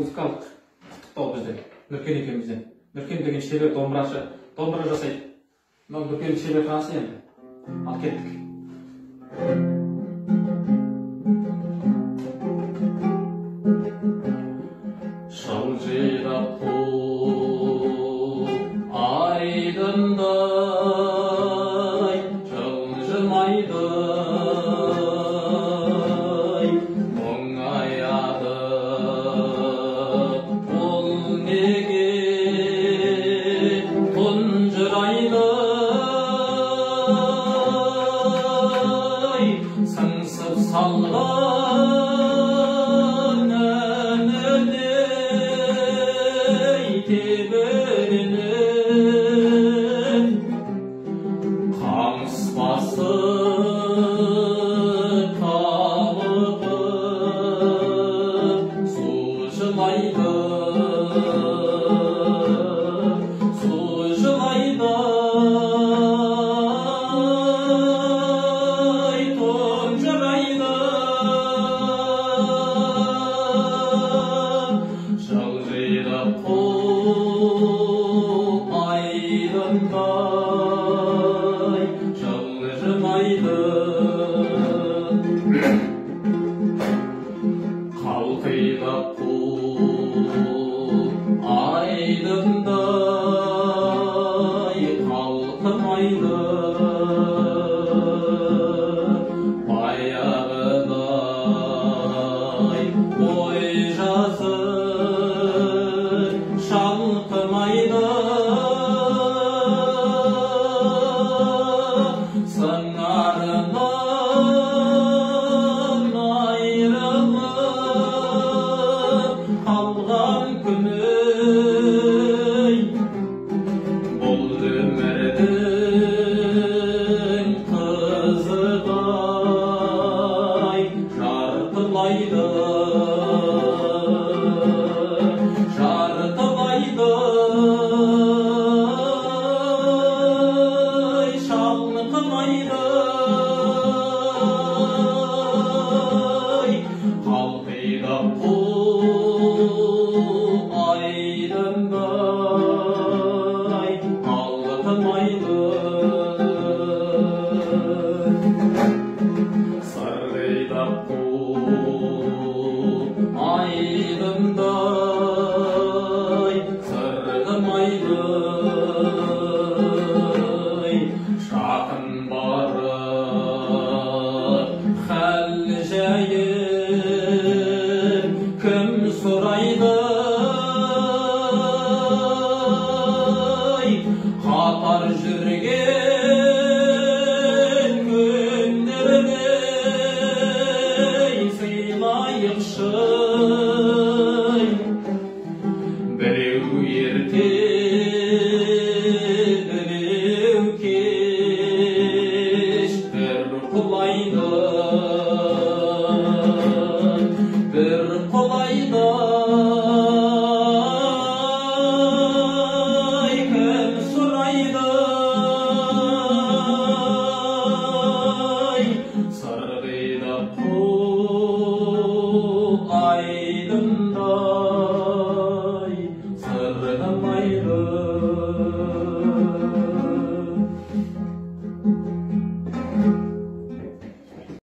музыкалық құттықтау бізде Нұркен екеумізден. Нұркен деген шебер домбырашы, домбыра жасайды. Мынау Нұркеннің шеберханасы енді. Ал кеттік. Шалжидап қу айдындай жылжымайдай мұңаяды ол неге тұнжырайды сыңсып салған әніней тебіреніп қамыспасы табылып су жылайды тұнжырайды жылжидап қу айдындай жылжымайды қалқидап қу айдындай қалқымайды баяғыдай ой жазып шалқымайды сыңарынан айрылып қалған күні бұл өмірдің қызығай жартылайды шалқымайды қалқидап қу айдындай қалқымайды сырғидап қу айдындай сырғымайды жақын барып хәл жайын кім сұрайды қатар жүрген күндерде сыйлайықшы біреу ерте біреу кеш бір құлайды